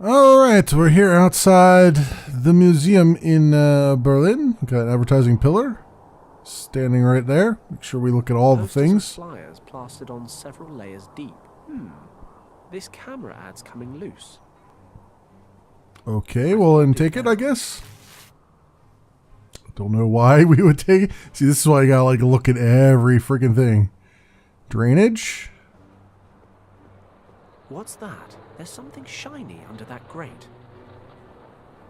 All right, we're here outside the museum in Berlin. We've got an advertising pillar standing right there. Make sure we look at all the Posters things. of flyers plastered on several layers deep. This camera ad's coming loose. Okay, well, then take it, I guess. Don't know why we would take it. See, this is why you gotta like look at every freaking thing. Drainage. What's that? There's something shiny under that grate.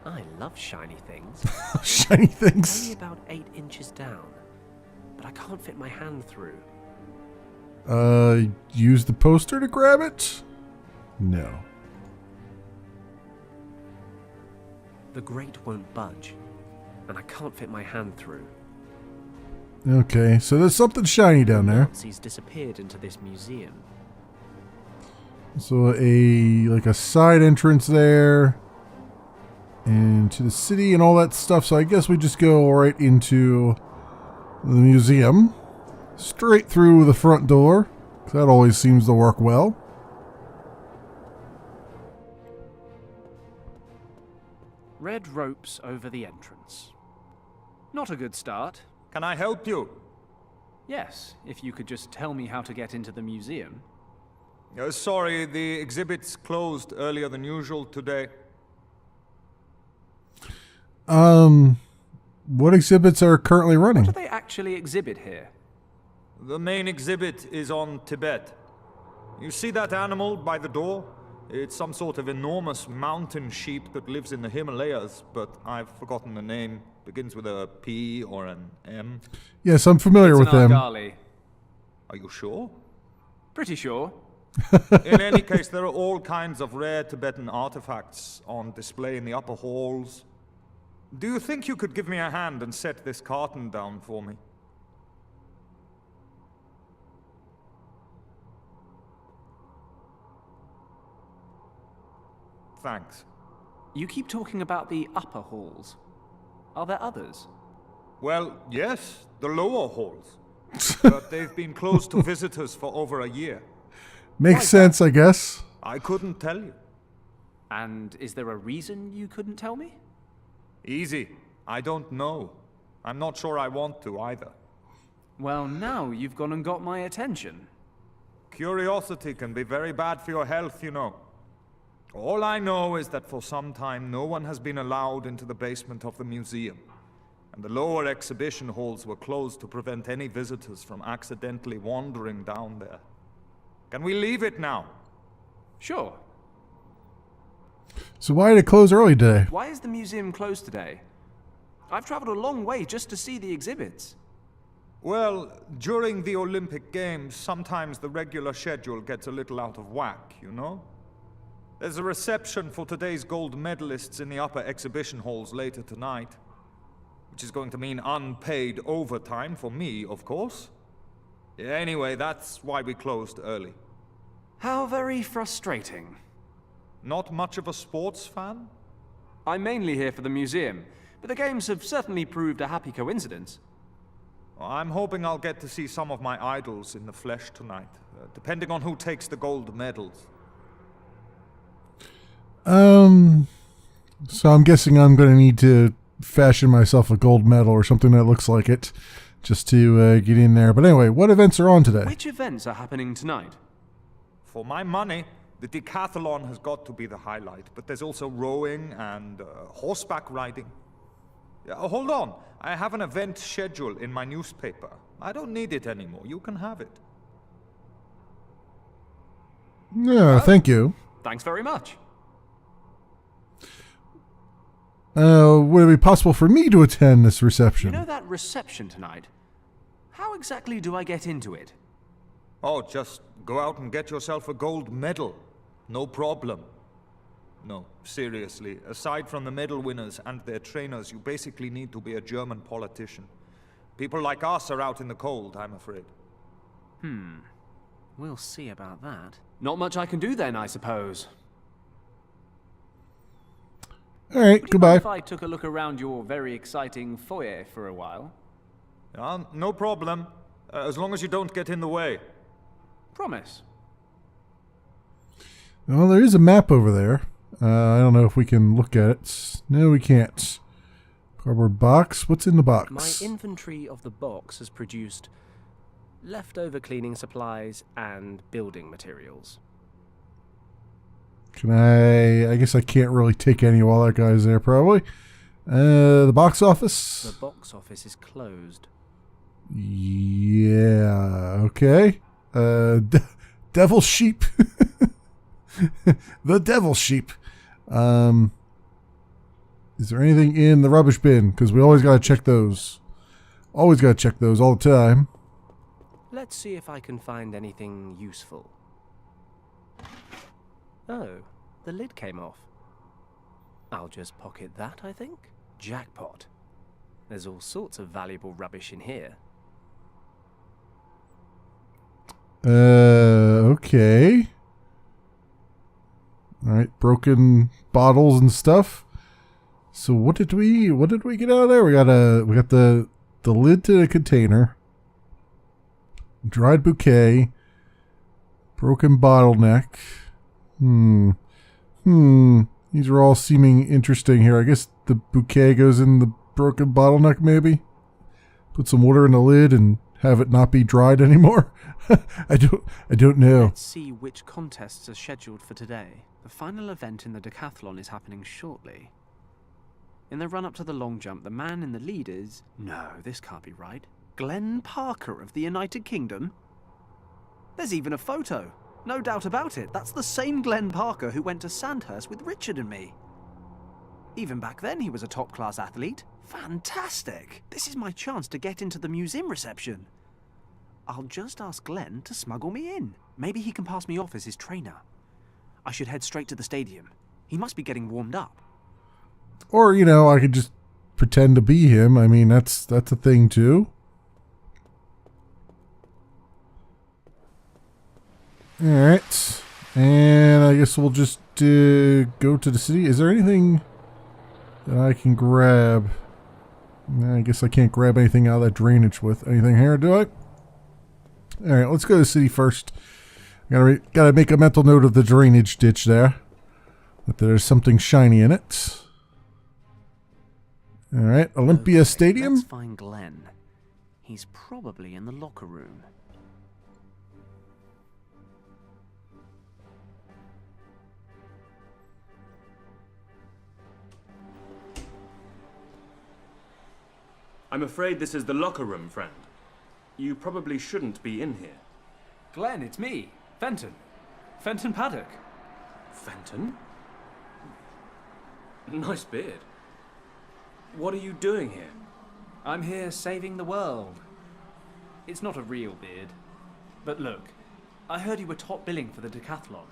I love shiny things. Shiny It's things. only about 8 inches down, but I can't fit my hand through. Use the poster to grab it? No. The grate won't budge, and I can't fit my hand through. Okay, so there's something shiny down there. Nazis disappeared into this museum. So a side entrance there, and to the city and all that stuff. So I guess we just go right into the museum, straight through the front door. 'Cause that always seems to work well. Red ropes over the entrance. Not a good start. Can I help you? Yes, if you could just tell me how to get into the museum. Sorry, the exhibit's closed earlier than usual today. What exhibits are currently running? What do they actually exhibit here? The main exhibit is on Tibet. You see that animal by the door? It's some sort of enormous mountain sheep that lives in the Himalayas, but I've forgotten the name. Begins with a P or an M. Yes, I'm familiar with them. Argali. Are you sure? Pretty sure. In any case, there are all kinds of rare Tibetan artifacts on display in the upper halls. Do you think you could give me a hand and set this carton down for me? Thanks. You keep talking about the upper halls. Are there others? Well, yes, the lower halls. But they've been closed to visitors for over a year. Makes sense, I guess. I couldn't tell you. And is there a reason you couldn't tell me? Easy. I don't know. I'm not sure I want to either. Well, now you've gone and got my attention. Curiosity can be very bad for your health, you know. All I know is that for some time no one has been allowed into the basement of the museum, and the lower exhibition halls were closed to prevent any visitors from accidentally wandering down there. Can we leave it now? Sure. So why did it close early today? Why is the museum closed today? I've traveled a long way just to see the exhibits. Well, during the Olympic Games, sometimes the regular schedule gets a little out of whack, you know? There's a reception for today's gold medalists in the upper exhibition halls later tonight, which is going to mean unpaid overtime for me, of course. Anyway, that's why we closed early. How very frustrating. Not much of a sports fan? I'm mainly here for the museum, but the games have certainly proved a happy coincidence. I'm hoping I'll get to see some of my idols in the flesh tonight, depending on who takes the gold medals. So I'm guessing I'm going to need to fashion myself a gold medal or something that looks like it just to get in there. But anyway, what events are on today? Which events are happening tonight? For my money, the decathlon has got to be the highlight, but there's also rowing and horseback riding. Hold on, I have an event schedule in my newspaper. I don't need it anymore, you can have it. Yeah, thank you. Thanks very much. Would it be possible for me to attend this You reception? know that reception tonight? How exactly do I get into it? Oh, just go out and get yourself a gold medal. No problem. No, seriously, aside from the medal winners and their trainers, you basically need to be a German politician. People like us are out in the cold, I'm afraid. We'll see about that. Not much I can do then, I suppose. All right, Would you goodbye. mind if I took a look around your very exciting foyer for a while? No problem, as long as you don't get in the way. Promise. Well, there is a map over there. I don't know if we can look at it. No, we can't. Cardboard box. What's in the box? My inventory of the box has produced leftover cleaning supplies and building materials. Can I guess I can't really take any while that guy's there, probably. The box office? The box office is closed. Yeah, okay. Devil sheep. The devil sheep. Is there anything in the rubbish bin? Because we always got to check those. Always got to check those all the time. Let's see if I can find anything useful. Oh, the lid came off. I'll just pocket that, I think. Jackpot. There's all sorts of valuable rubbish in here. Okay. Alright, broken bottles and stuff. So what did we get out of there? We got the lid to the container. Dried bouquet. Broken bottleneck. These are all seeming interesting here. I guess the bouquet goes in the broken bottleneck, maybe? Put some water in the lid and have it not be dried anymore? I don't know. Let's see which contests are scheduled for today. The final event in the decathlon is happening shortly. In the run-up to the long jump, the man in the lead is... No, this can't be right. Glenn Parker of the United Kingdom? There's even a photo. No doubt about it. That's the same Glenn Parker who went to Sandhurst with Richard and me. Even back then, he was a top-class athlete. Fantastic! This is my chance to get into the museum reception. I'll just ask Glenn to smuggle me in. Maybe he can pass me off as his trainer. I should head straight to the stadium. He must be getting warmed up. Or, you know, I could just pretend to be him. I mean, that's a thing, too. Alright. And I guess we'll just go to the city. Is there anything that I can grab? I guess I can't grab anything out of that drainage with. Anything here, do I? Alright, let's go to the city first. Gotta make a mental note of the drainage ditch there. That there's something shiny in it. Alright, Olympia Okay, Stadium. Let's find Glenn. He's probably in the locker room. I'm afraid this is the locker room, friend. You probably shouldn't be in here. Glenn, it's me, Fenton. Fenton Paddock. Fenton? Nice beard. What are you doing here? I'm here saving the world. It's not a real beard. But look, I heard you were top billing for the decathlon.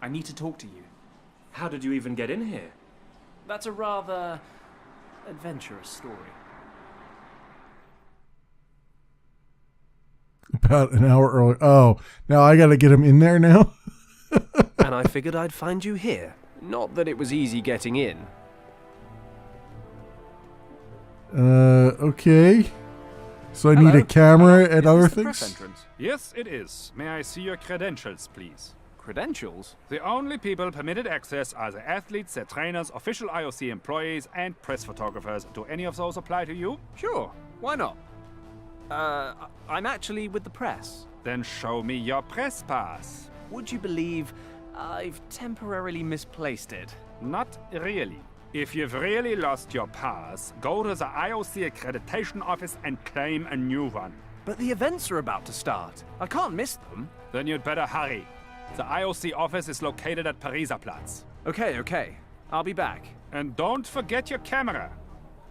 I need to talk to you. How did you even get in here? That's a rather adventurous story. About an hour early. Oh, now I gotta get him in there now? And I figured I'd find you here. Not that it was easy getting in. Okay. So I need a camera and other Is this the press things? entrance? Yes, it is. May I see your credentials, please? Credentials? The only people permitted access are the athletes, their trainers, official IOC employees, and press photographers. Do any of those apply to you? Sure, why not? I'm actually with the press. Then show me your press pass. Would you believe I've temporarily misplaced it? Not really. If you've really lost your pass, go to the IOC accreditation office and claim a new one. But the events are about to start. I can't miss them. Then you'd better hurry. The IOC office is located at Pariser Platz. Okay. I'll be back. And don't forget your camera.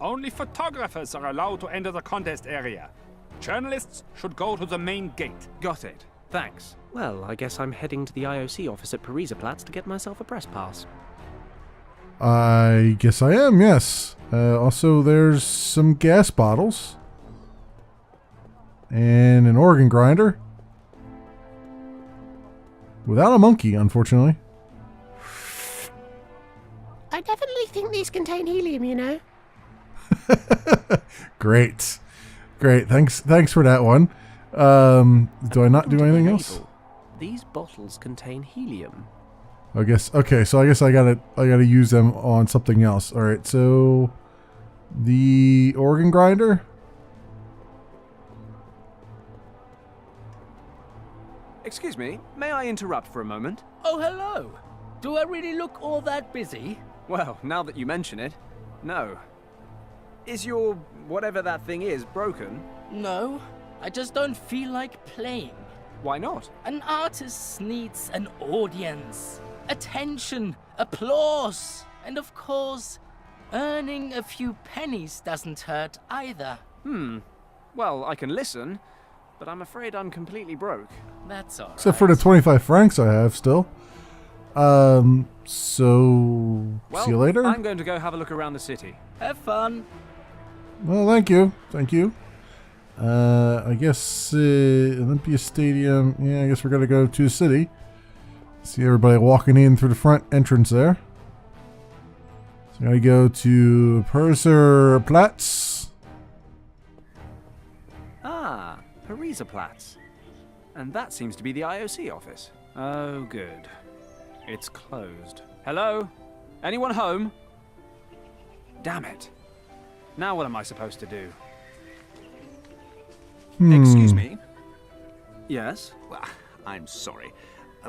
Only photographers are allowed to enter the contest area. Journalists should go to the main gate. Got it. Thanks. Well, I guess I'm heading to the IOC office at Pariser Platz to get myself a press pass. I guess I am, yes. Also, there's some gas bottles. And an organ grinder. Without a monkey, unfortunately. I definitely think these contain helium, you know. Great. Thanks for that one. Do I not do anything else? These bottles contain helium. I guess. Okay, so I guess I gotta use them on something else. All right, so the organ grinder. Excuse me, may I interrupt for a moment? Oh, hello. Do I really look all that busy? Well, now that you mention it, no. Is your whatever that thing is broken? No, I just don't feel like playing. Why not? An artist needs an audience, attention, applause, and of course, earning a few pennies doesn't hurt either. Well, I can listen, but I'm afraid I'm completely broke. That's all right. Except for the 25 francs I have still. So Well, see you later. I'm going to go have a look around the city. Have fun. Well, thank you. Thank you. I guess Olympia Stadium. Yeah, I guess we're gonna go to the city. See everybody walking in through the front entrance there. So I gotta go to Purser Platz. Ah, Pariserplatz. And that seems to be the IOC office. Oh, good. It's closed. Hello? Anyone home? Damn it. Now what am I supposed to do? Excuse me. Yes? Well, I'm sorry,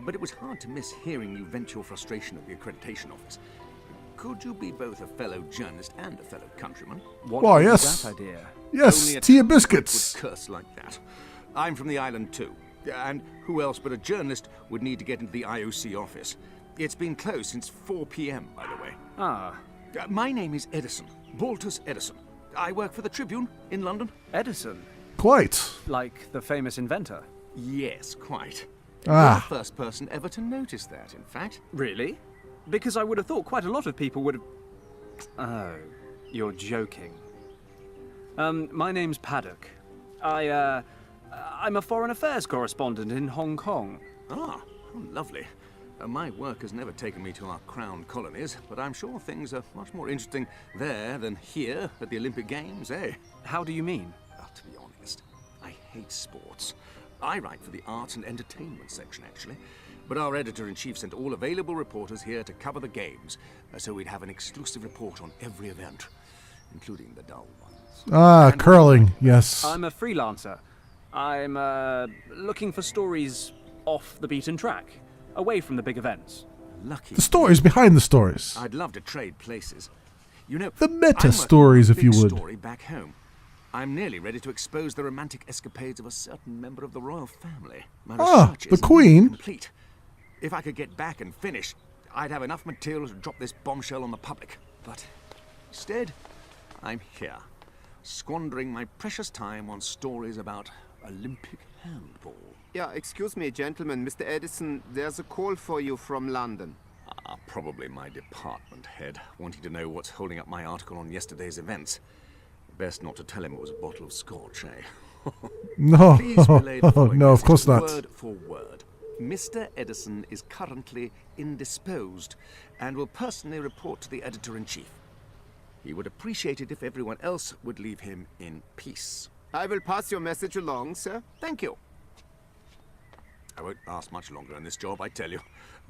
but it was hard to miss hearing you vent your frustration at the accreditation office. Could you be both a fellow journalist and a fellow countryman? What Why, is yes. that idea? Yes, Only a tea and true biscuits. would curse like that. I'm from the island too, and who else but a journalist would need to get into the IOC office? It's been closed since 4 p.m., by the way. Ah, My name is Edison, Baltus Edison. I work for the Tribune in London. Edison. Quite. Like the famous inventor. Yes, quite. Ah. You're the first person ever to notice that, in fact. Really? Because I would have thought quite a lot of people would have... Oh, you're joking. My name's Paddock. I'm a foreign affairs correspondent in Hong Kong. Ah, how lovely. My work has never taken me to our crown colonies, but I'm sure things are much more interesting there than here at the Olympic Games, eh? How do you mean? To be honest, I hate sports. I write for the arts and entertainment section, actually. But our editor-in-chief sent all available reporters here to cover the games, so we'd have an exclusive report on every event, including the dull ones. Ah, curling. Yes. I'm a freelancer. I'm looking for stories off the beaten track, away from the big events. Lucky. The stories behind the stories. I'd love to trade places. You know, The meta I'm working stories, on a if you big would. Story back home. I'm nearly ready to expose the romantic escapades of a certain member of the royal family. My Ah, research the is Queen? complete. If I could get back and finish, I'd have enough material to drop this bombshell on the public. But instead, I'm here, squandering my precious time on stories about Olympic handball. Yeah, excuse me, gentlemen. Mr. Edison, there's a call for you from London. Probably my department head, wanting to know what's holding up my article on yesterday's events. Best not to tell him it was a bottle of scotch, eh? No. Please relay the following No, of message course not. Word for word. Mr. Edison is currently indisposed and will personally report to the editor-in-chief. He would appreciate it if everyone else would leave him in peace. I will pass your message along, sir. Thank you. I won't last much longer in this job, I tell you,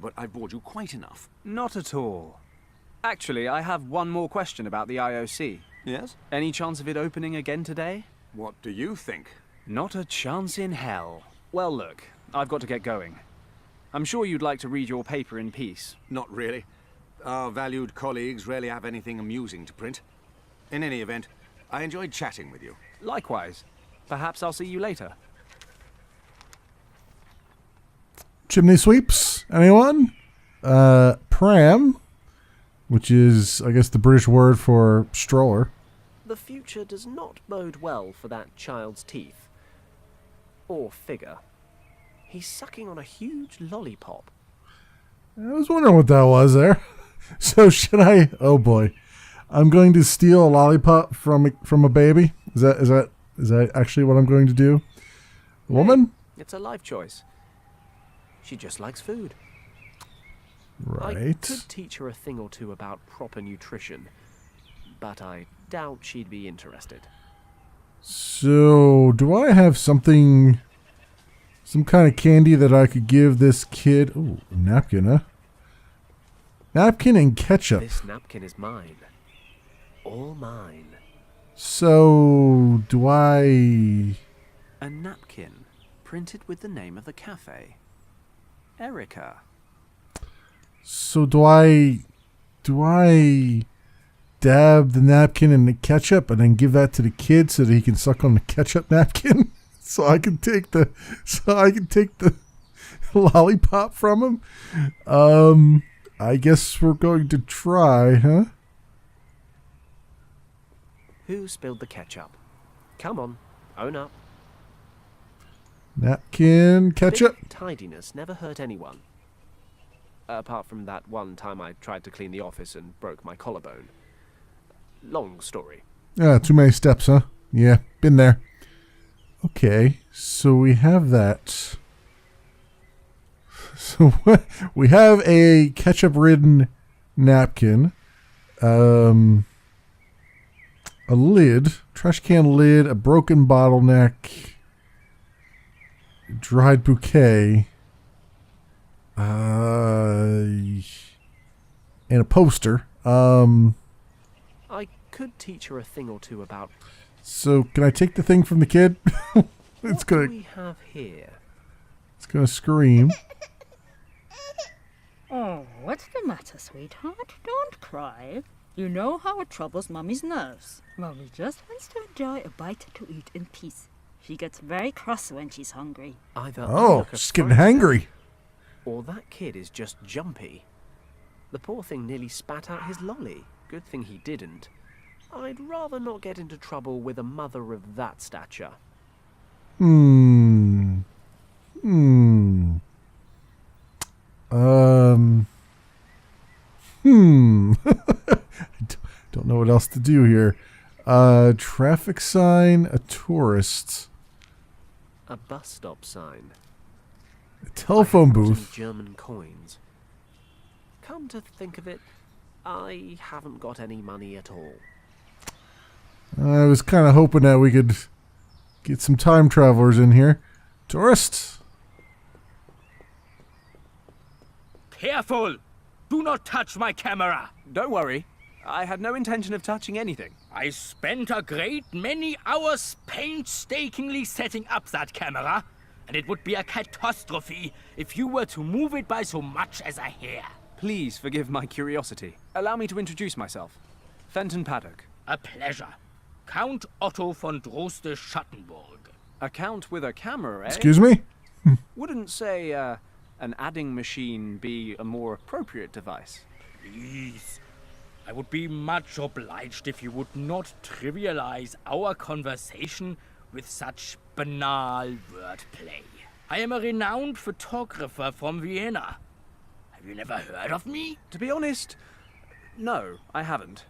but I've bored you quite enough. Not at all. Actually, I have one more question about the IOC. Yes? Any chance of it opening again today? What do you think? Not a chance in hell. Well, look, I've got to get going. I'm sure you'd like to read your paper in peace. Not really. Our valued colleagues rarely have anything amusing to print. In any event, I enjoyed chatting with you. Likewise. Perhaps I'll see you later. Chimney sweeps? Anyone? Pram, which is, I guess, the British word for stroller. The future does not bode well for that child's teeth. Or figure. He's sucking on a huge lollipop. I was wondering what that was there. So should I? Oh boy, I'm going to steal a lollipop from a baby. Is that actually what I'm going to do? A woman? It's a life choice. She just likes food. I Right. could teach her a thing or two about proper nutrition, but I doubt she'd be interested. So do I have something, some kind of candy that I could give this kid? Ooh, a napkin, huh? Napkin and ketchup. This napkin is mine. All mine. So, do I... A napkin printed with the name of the cafe. Erica. So, do I dab the napkin in the ketchup and then give that to the kid so that he can suck on the ketchup napkin? so I can take the lollipop from him? I guess we're going to try, huh? Who spilled the ketchup? Come on, own up. Napkin, ketchup. Big tidiness never hurt anyone. Apart from that one time I tried to clean the office and broke my collarbone. Long story. Ah, too many steps, huh? Yeah, been there. Okay, so we have that. So we have a ketchup-ridden napkin. A lid, trash can lid, a broken bottleneck, dried bouquet, and a poster. I could teach her a thing or two about... So, can I take the thing from the kid? What do we have here? It's gonna scream. Oh, what's the matter, sweetheart? Don't cry. You know how it troubles Mummy's nerves. Mummy just wants to enjoy a bite to eat in peace. She gets very cross when she's hungry. Either oh, she's getting hangry. Or that kid is just jumpy. The poor thing nearly spat out his lolly. Good thing he didn't. I'd rather not get into trouble with a mother of that stature. Don't know what else to do here. Traffic sign, a tourist. A bus stop sign. A telephone booth. German coins. Come to think of it, I haven't got any money at all. I was kind of hoping that we could get some time travelers in here. Tourists. Careful! Do not touch my camera! Don't worry. I had no intention of touching anything. I spent a great many hours painstakingly setting up that camera, and it would be a catastrophe if you were to move it by so much as a hair. Please forgive my curiosity. Allow me to introduce myself. Fenton Paddock. A pleasure. Count Otto von Droste-Schattenburg. A count with a camera, eh? Excuse me? Wouldn't, say, an adding machine be a more appropriate device? Please. I would be much obliged if you would not trivialize our conversation with such banal wordplay. I am a renowned photographer from Vienna. Have you never heard of me? To be honest, no, I haven't.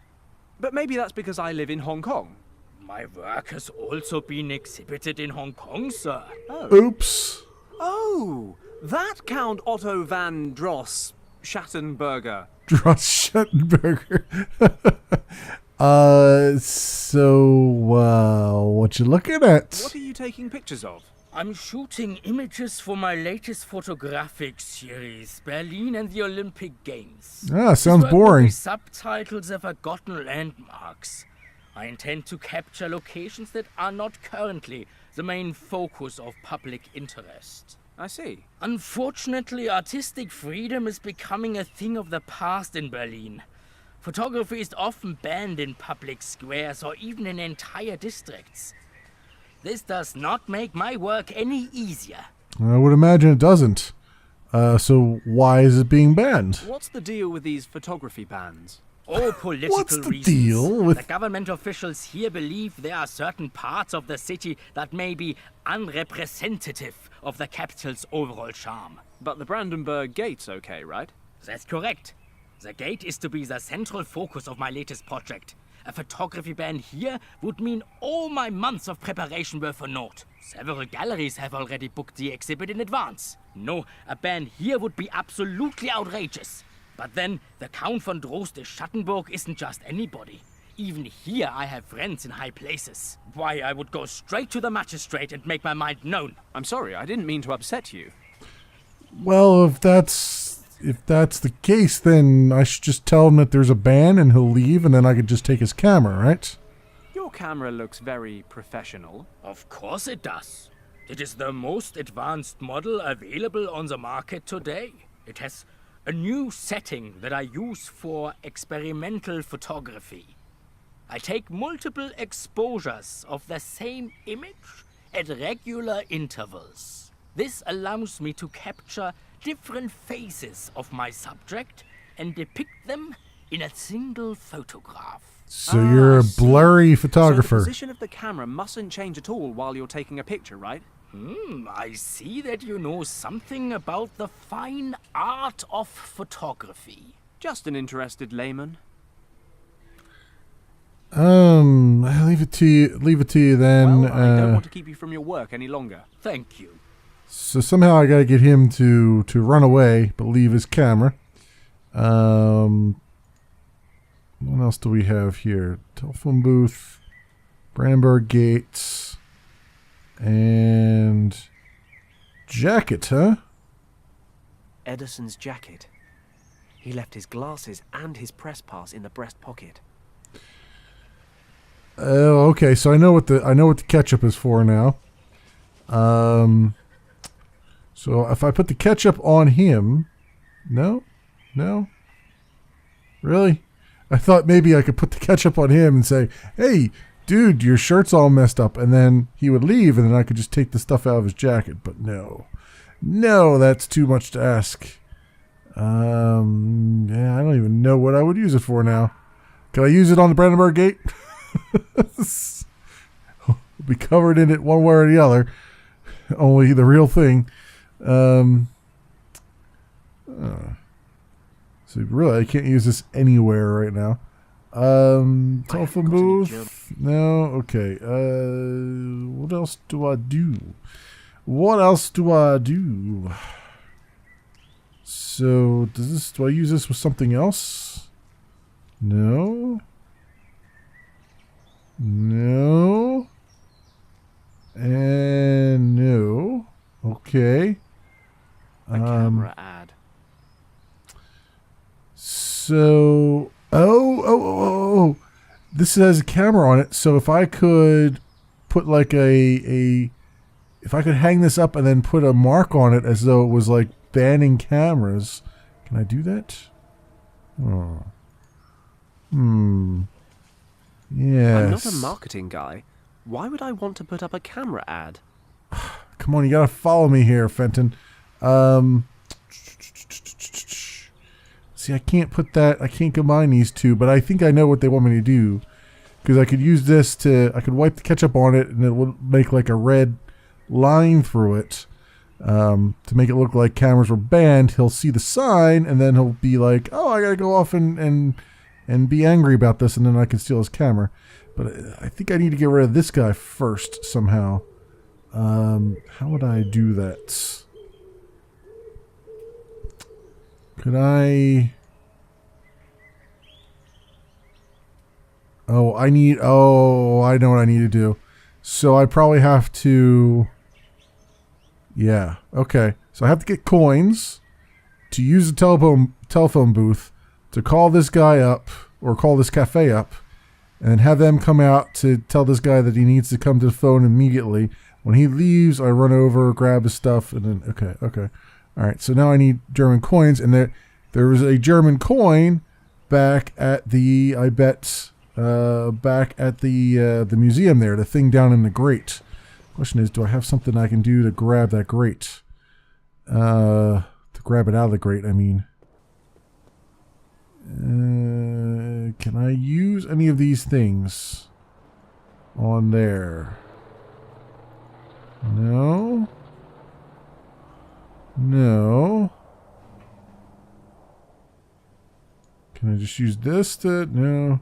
But maybe that's because I live in Hong Kong. My work has also been exhibited in Hong Kong, sir. Oh. Oops. Oh, that Count Otto van Dross Schattenberger. Dross Schattenberger. What you looking at? What are you taking pictures of? I'm shooting images for my latest photographic series, Berlin and the Olympic Games. Ah, sounds boring. Subtitles are forgotten landmarks. I intend to capture locations that are not currently the main focus of public interest. I see. Unfortunately, artistic freedom is becoming a thing of the past in Berlin. Photography is often banned in public squares or even in entire districts. This does not make my work any easier. I would imagine it doesn't. So why is it being banned? What's the deal with these photography bans? Oh, political What's the reasons. deal with... The government officials here believe there are certain parts of the city that may be unrepresentative of the capital's overall charm. But the Brandenburg Gate's okay, right? That's correct. The gate is to be the central focus of my latest project. A photography ban here would mean all my months of preparation were for naught. Several galleries have already booked the exhibit in advance. No, a ban here would be absolutely outrageous. But then, the Count von Droste-Schattenburg isn't just anybody. Even here I have friends in high places. Why, I would go straight to the magistrate and make my mind known. I'm sorry, I didn't mean to upset you. Well, if that's if that's the case, then I should just tell him that there's a ban and he'll leave, and then I could just take his camera, right? Your camera looks very professional. Of course it does. It is the most advanced model available on the market today. It has a new setting that I use for experimental photography. I take multiple exposures of the same image at regular intervals. This allows me to capture different phases of my subject and depict them in a single photograph. So you're a blurry photographer. So the position of the camera mustn't change at all while you're taking a picture, right? I see that you know something about the fine art of photography. Just an interested layman. Leave it to you then. Well, I don't want to keep you from your work any longer. Thank you. So somehow I gotta get him to run away, but leave his camera. What else do we have here? Telephone booth, Brandenburg Gates, and jacket, huh? Edison's jacket. He left his glasses and his press pass in the breast pocket. Oh, okay. So I know what the ketchup is for now. So if I put the ketchup on him, no, really? I thought maybe I could put the ketchup on him and say, "Hey, dude, your shirt's all messed up," and then he would leave, and then I could just take the stuff out of his jacket. But no, that's too much to ask. Yeah, I don't even know what I would use it for now. Can I use it on the Brandenburg Gate? We'll be covered in it one way or the other. Only the real thing. So really, I can't use this anywhere right now. Telephone booth? No? Okay. What else do I do? So, do I use this with something else? No. And no. Okay. A camera ad. So, oh, this has a camera on it. So if I could put like if I could hang this up and then put a mark on it as though it was like banning cameras, can I do that? Oh. Yes. I'm not a marketing guy. Why would I want to put up a camera ad? Come on, you gotta follow me here, Fenton. See, I can't put that. I can't combine these two, but I think I know what they want me to do. Because I could use this I could wipe the ketchup on it, and it would make like a red line through it to make it look like cameras were banned. He'll see the sign, and then he'll be like, "Oh, I gotta go off and be angry about this," and then I can steal his camera. But I think I need to get rid of this guy first somehow. How would I do that? Could I... I know what I need to do. So I probably have to... Yeah, okay. So I have to get coins to use the telephone booth to call this guy up, or call this cafe up, and have them come out to tell this guy that he needs to come to the phone immediately. When he leaves, I run over, grab his stuff, and then... Okay. All right, so now I need German coins, and there was a German coin back at the, I bet, back at the museum there, the thing down in the grate. Question is, do I have something I can do to grab that grate? To grab it out of the grate, I mean. Can I use any of these things on there? No. Can I just use this to... No.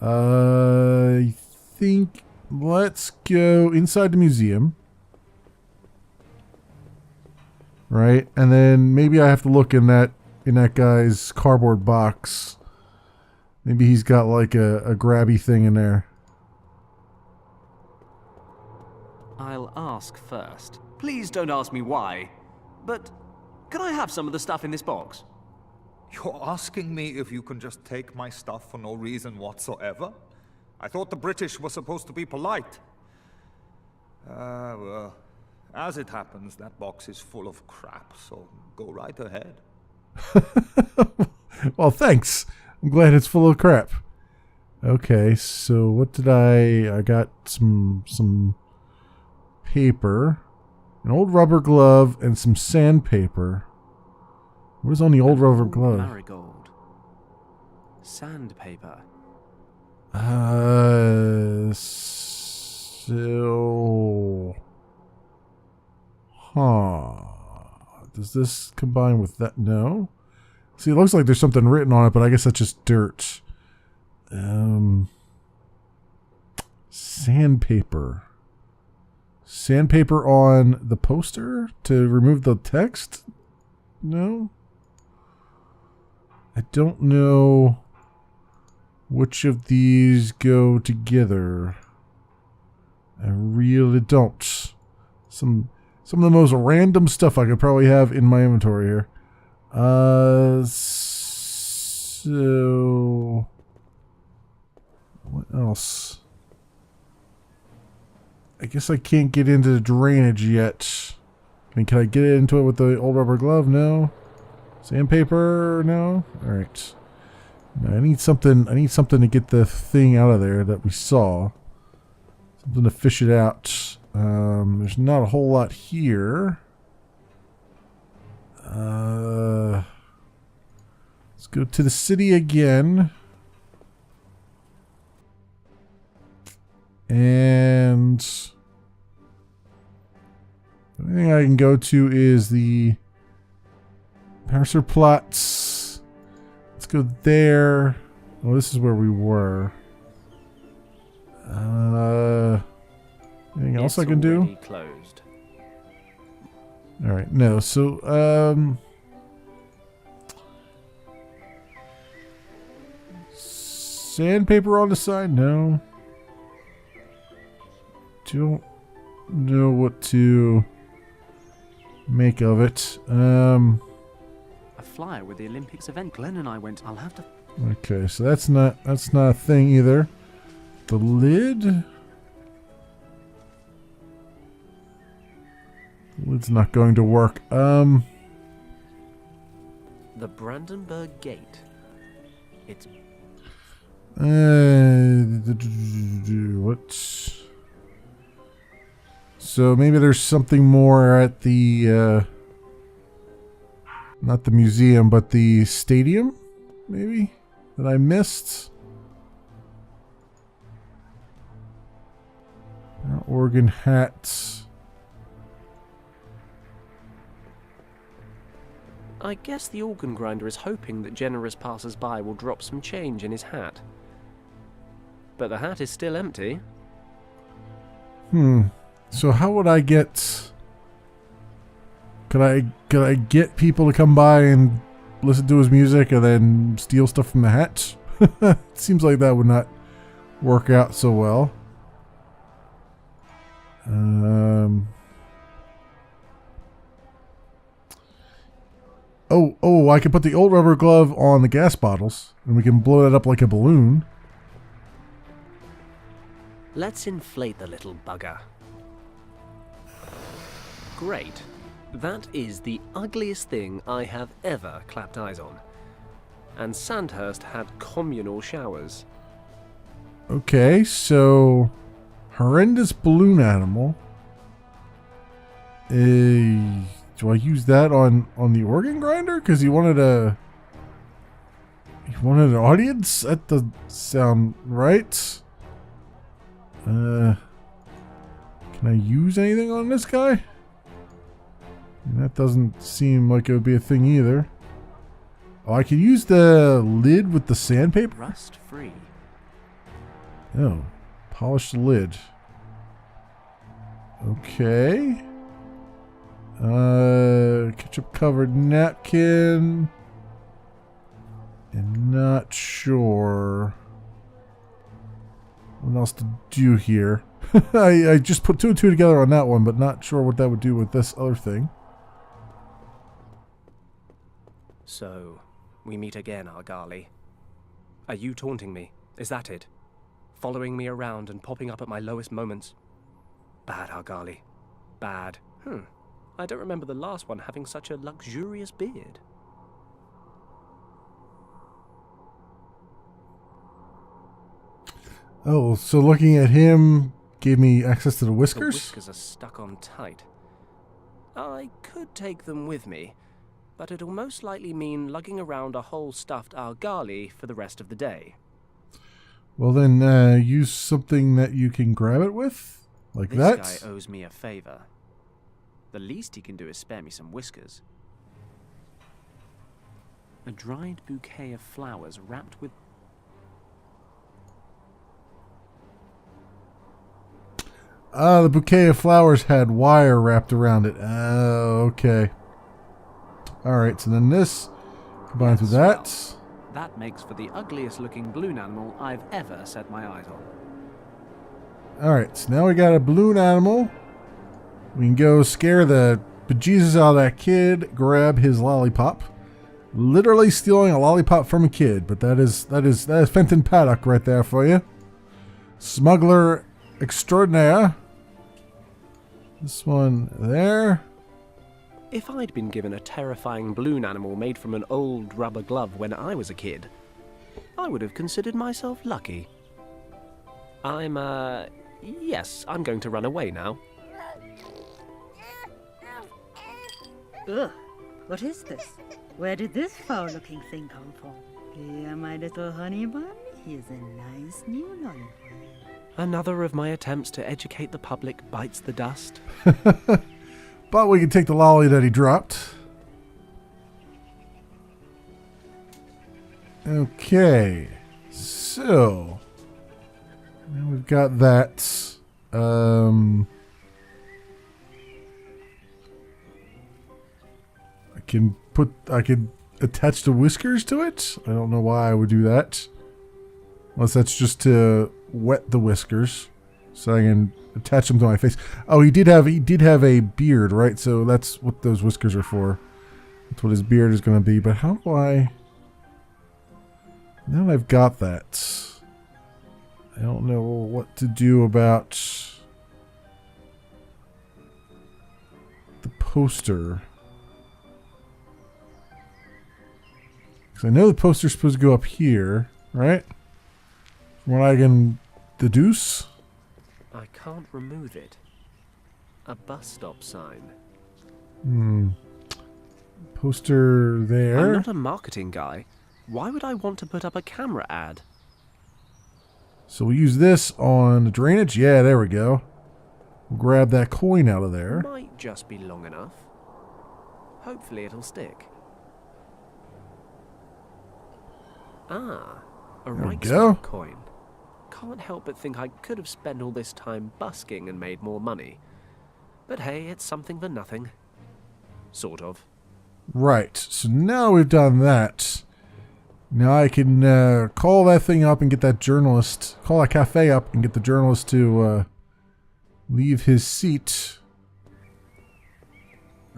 I think... Let's go inside the museum. Right? And then maybe I have to look in that guy's cardboard box. Maybe he's got like a grabby thing in there. I'll ask first. Please don't ask me why. But Can I have some of the stuff in this box? You're asking me if you can just take my stuff for no reason whatsoever? I thought the British were supposed to be polite. Well, as it happens, that box is full of crap, so go right ahead. Well, thanks. I'm glad it's full of crap. Okay, so what did I got some paper, an old rubber glove, and some sandpaper. What is on the old rubber glove? Marigold. Sandpaper. So... Huh. Does this combine with that? No. See, it looks like there's something written on it, but I guess that's just dirt. Sandpaper. Sandpaper on the poster to remove the text? No. I don't know which of these go together. I really don't. Some of the most random stuff I could probably have in my inventory here. So what else? I guess I can't get into the drainage yet. I mean, can I get into it with the old rubber glove? No. Sandpaper? No. All right. No, I need something. I need something to get the thing out of there that we saw. Something to fish it out. There's not a whole lot here. Let's go to the city again. And the only thing I can go to is the Parser plots. Let's go there. Oh, this is where we were. Anything else I can do? Closed. All right, no. So, sandpaper on the side? No. Don't know what to make of it. A flyer with the Olympics event. Glenn and I went. I'll have to. Okay, so that's not a thing either. The lid? The lid's not going to work. The Brandenburg Gate. It's what? So maybe there's something more at the not the museum, but the stadium, maybe, that I missed. Organ hats. I guess the organ grinder is hoping that generous passers-by will drop some change in his hat. But the hat is still empty. So how would I get... Could I get people to come by and listen to his music and then steal stuff from the hat? Seems like that would not work out so well. Oh, I can put the old rubber glove on the gas bottles and we can blow it up like a balloon. Let's inflate the little bugger. Great. That is the ugliest thing I have ever clapped eyes on. And Sandhurst had communal showers. Okay, so horrendous balloon animal. Do I use that on the organ grinder? Because he wanted an audience? That doesn't sound right. Can I use anything on this guy? That doesn't seem like it would be a thing either. Oh, I could use the lid with the sandpaper? Rust free. Oh, polish the lid. Okay. Ketchup covered napkin. And not sure what else to do here. I just put two and two together on that one, but not sure what that would do with this other thing. So, we meet again, Argali. Are you taunting me? Is that it? Following me around and popping up at my lowest moments? Bad, Argali. Bad. I don't remember the last one having such a luxurious beard. Oh, so looking at him gave me access to the whiskers? The whiskers are stuck on tight. I could take them with me, but it'll most likely mean lugging around a whole stuffed Argali for the rest of the day. Well then, use something that you can grab it with? Like that? This guy owes me a favor. The least he can do is spare me some whiskers. A dried bouquet of flowers wrapped with... The bouquet of flowers had wire wrapped around it. Okay. Alright, so then this combines with that. Well, that makes for the ugliest looking balloon animal I've ever set my eyes on. Alright, so now we got a balloon animal. We can go scare the bejesus out of that kid, grab his lollipop. Literally stealing a lollipop from a kid, but that is Fenton Paddock right there for you. Smuggler extraordinaire. This one there. If I'd been given a terrifying balloon animal made from an old rubber glove when I was a kid, I would have considered myself lucky. Yes, I'm going to run away now. Ugh, what is this? Where did this foul-looking thing come from? Here, my little honey bun. Here's a nice new lollipop. Another of my attempts to educate the public bites the dust. But we can take the lolly that he dropped. Okay. So. Now we've got that. I could attach the whiskers to it. I don't know why I would do that. Unless that's just to wet the whiskers. So I can attach them to my face. Oh, he did have a beard, right? So that's what those whiskers are for. That's what his beard is going to be. But how do I... Now that I've got that, I don't know what to do about the poster. Because I know the poster's supposed to go up here, right? From what I can deduce. I can't remove it. A bus stop sign. Poster there. I'm not a marketing guy. Why would I want to put up a camera ad? So we use this on the drainage. Yeah, there we go. We'll grab that coin out of there. Might just be long enough. Hopefully it'll stick. Ah, a right coin. Can't help but think I could have spent all this time busking and made more money. But hey, it's something for nothing. Sort of. Right, so now we've done that. Now I can call that thing up and get that journalist, call that cafe up and get the journalist to leave his seat.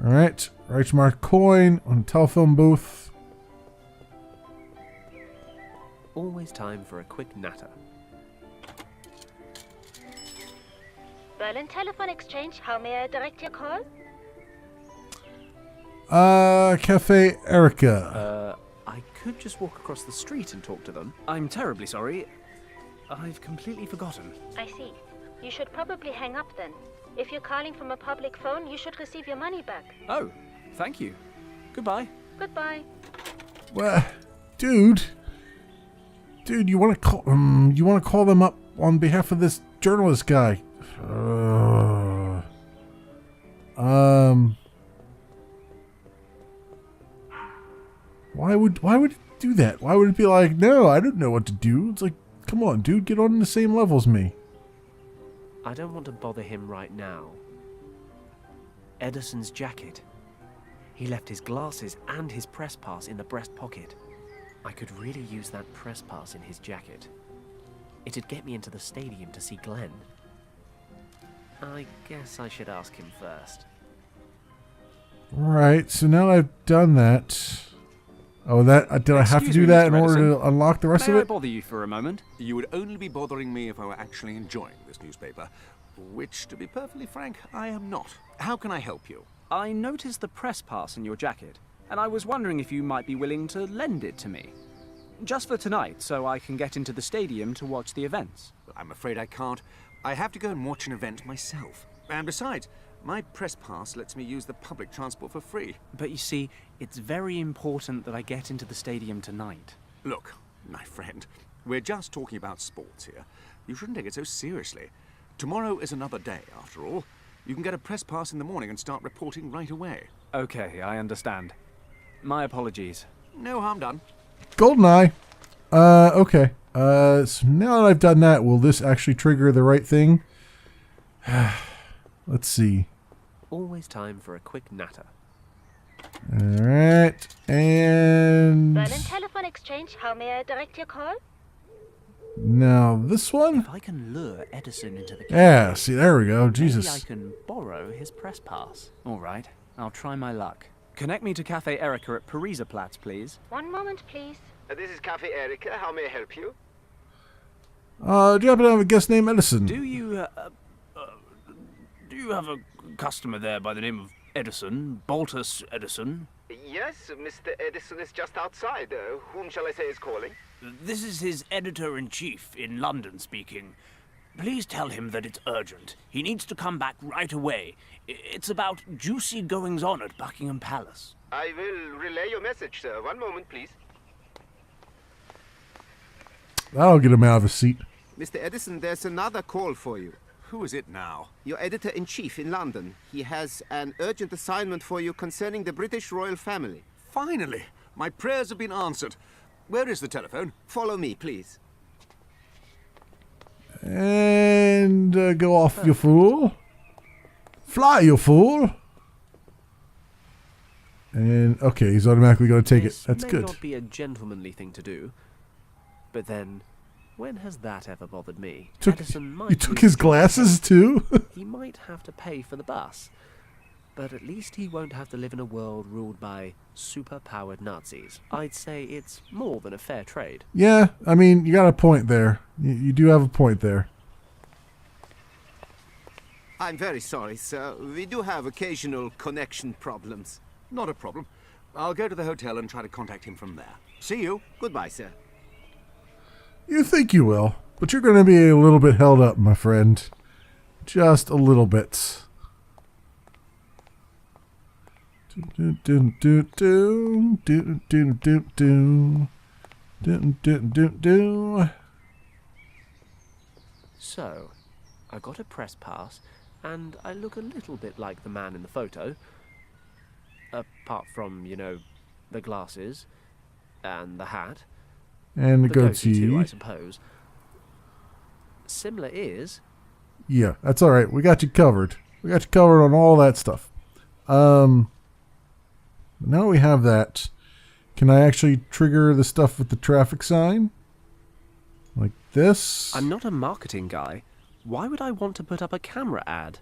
Alright, Reichmark coin on the telephone booth. Always time for a quick natter. Berlin Telephone Exchange, how may I direct your call? Cafe Erica. I could just walk across the street and talk to them. I'm terribly sorry. I've completely forgotten. I see. You should probably hang up then. If you're calling from a public phone, you should receive your money back. Oh, thank you. Goodbye. Goodbye. Well, dude, you want to call them up on behalf of this journalist guy? Why would it do that? Why would it be like, no, I don't know what to do? It's like, come on, dude, get on the same level as me. I don't want to bother him right now. Edison's jacket. He left his glasses and his press pass in the breast pocket. I could really use that press pass in his jacket. It'd get me into the stadium to see Glenn. I guess I should ask him first. Right, so now I've done that. Oh, that did I have to Excuse do me, that Mr. in order Edison. to unlock the rest May of I it? bother you for a moment? You would only be bothering me if I were actually enjoying this newspaper, which, to be perfectly frank, I am not. How can I help you? I noticed the press pass in your jacket, and I was wondering if you might be willing to lend it to me. Just for tonight, so I can get into the stadium to watch the events. I'm afraid I can't. I have to go and watch an event myself. And besides, my press pass lets me use the public transport for free. But you see, it's very important that I get into the stadium tonight. Look, my friend, we're just talking about sports here. You shouldn't take it so seriously. Tomorrow is another day, after all. You can get a press pass in the morning and start reporting right away. Okay, I understand. My apologies. No harm done. GoldenEye. Okay. So now that I've done that, will this actually trigger the right thing? Let's see. Always time for a quick natter. Alright, and... Berlin Telephone Exchange, how may I direct your call? Now, this one? If I can lure Edison into the Yeah, see, there we go. Jesus. maybe I can borrow his press pass. All right, I'll try my luck. Connect me to Cafe Erica at Pariserplatz, please. One moment, please. This is Cafe Erica. How may I help you? Do you happen to have a guest named Edison? Do you have a customer there by the name of Edison, Baltus Edison? Yes, Mr. Edison is just outside. Whom shall I say is calling? This is his editor-in-chief in London speaking. Please tell him that it's urgent. He needs to come back right away. It's about juicy goings-on at Buckingham Palace. I will relay your message, sir. One moment, please. That'll get him out of his seat. Mr. Edison, there's another call for you. Who is it now? Your editor-in-chief in London. He has an urgent assignment for you concerning the British royal family. Finally! My prayers have been answered. Where is the telephone? Follow me, please. And go off, you fool. Fly, you fool. And, okay, he's automatically going to take it. That's may good. not be a gentlemanly thing to do, but then, when has that ever bothered me? Edison might You took lose his glasses, too? He might have to pay for the bus, but at least he won't have to live in a world ruled by super-powered Nazis. I'd say it's more than a fair trade. Yeah, I mean, you got a point there. You do have a point there. I'm very sorry, sir. We do have occasional connection problems. Not a problem. I'll go to the hotel and try to contact him from there. See you. Goodbye, sir. You think you will, but you're going to be a little bit held up, my friend. Just a little bit. So, I got a press pass, and I look a little bit like the man in the photo. Apart from, you know, the glasses, and the hat. And the goatee goatee. too, I suppose. Similar ears. Yeah, that's all right. We got you covered. We got you covered on all that stuff. Now we have that. Can I actually trigger the stuff with the traffic sign? Like this? I'm not a marketing guy. Why would I want to put up a camera ad?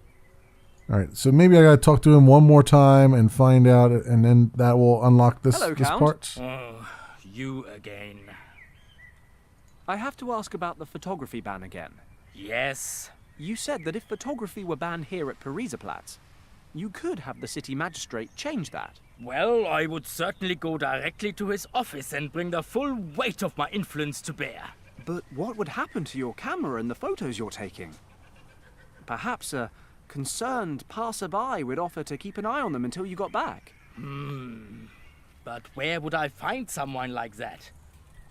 All right, so maybe I got to talk to him one more time and find out, and then that will unlock this, Hello, this Count. part. Oh, you again. I have to ask about the photography ban again. Yes. You said that if photography were banned here at Pariserplatz, you could have the city magistrate change that. Well, I would certainly go directly to his office and bring the full weight of my influence to bear. But what would happen to your camera and the photos you're taking? Perhaps a concerned passerby would offer to keep an eye on them until you got back. But where would I find someone like that?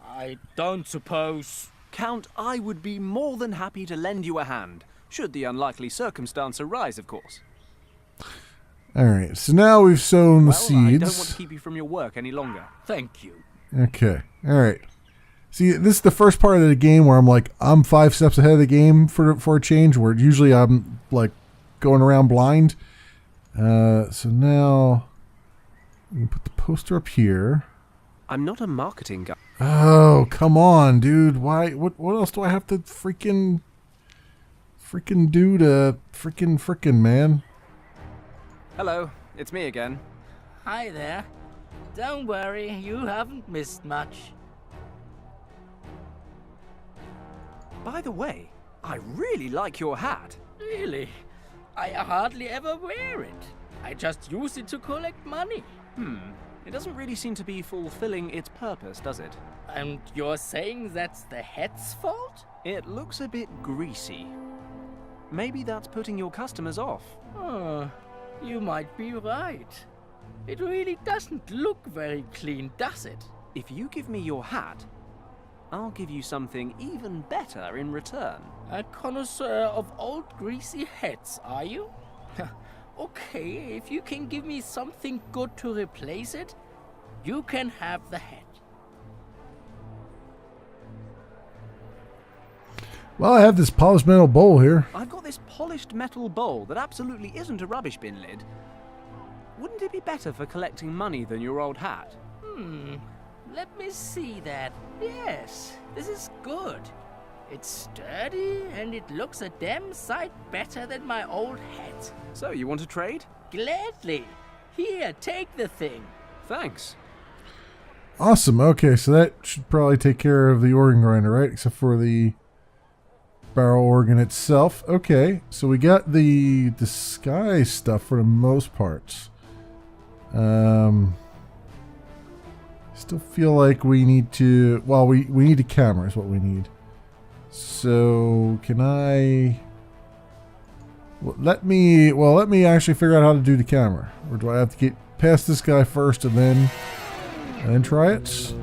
I don't suppose... Count, I would be more than happy to lend you a hand, should the unlikely circumstance arise, of course. All right, so now we've sown the Well, seeds. I don't want to keep you from your work any longer. Thank you. Okay, all right. See, this is the first part of the game where I'm like, I'm 5 steps ahead of the game for a change, where usually I'm like going around blind. So now we can put the poster up here. I'm not a marketing guy. Oh, come on, dude. Why? What else do I have to freaking do to freaking man? Hello, it's me again. Hi there. Don't worry, you haven't missed much. By the way, I really like your hat. Really? I hardly ever wear it. I just use it to collect money. It doesn't really seem to be fulfilling its purpose, does it? And you're saying that's the hat's fault? It looks a bit greasy. Maybe that's putting your customers off. Oh, you might be right. It really doesn't look very clean, does it? If you give me your hat, I'll give you something even better in return. A connoisseur of old greasy hats, are you? Okay, if you can give me something good to replace it, you can have the hat. Well, I have this polished metal bowl here. I've got this polished metal bowl that absolutely isn't a rubbish bin lid. Wouldn't it be better for collecting money than your old hat? Let me see that. Yes, this is good. It's sturdy and it looks a damn sight better than my old hat. So, you want to trade? Gladly. Here, take the thing. Thanks. Awesome. Okay, so that should probably take care of the organ grinder, right? Except for the barrel organ itself. Okay, so we got the disguise stuff for the most part. Still feel like we need to... Well, we need a camera is what we need. So, can I... Let me actually figure out how to do the camera. Or do I have to get past this guy first and then try it?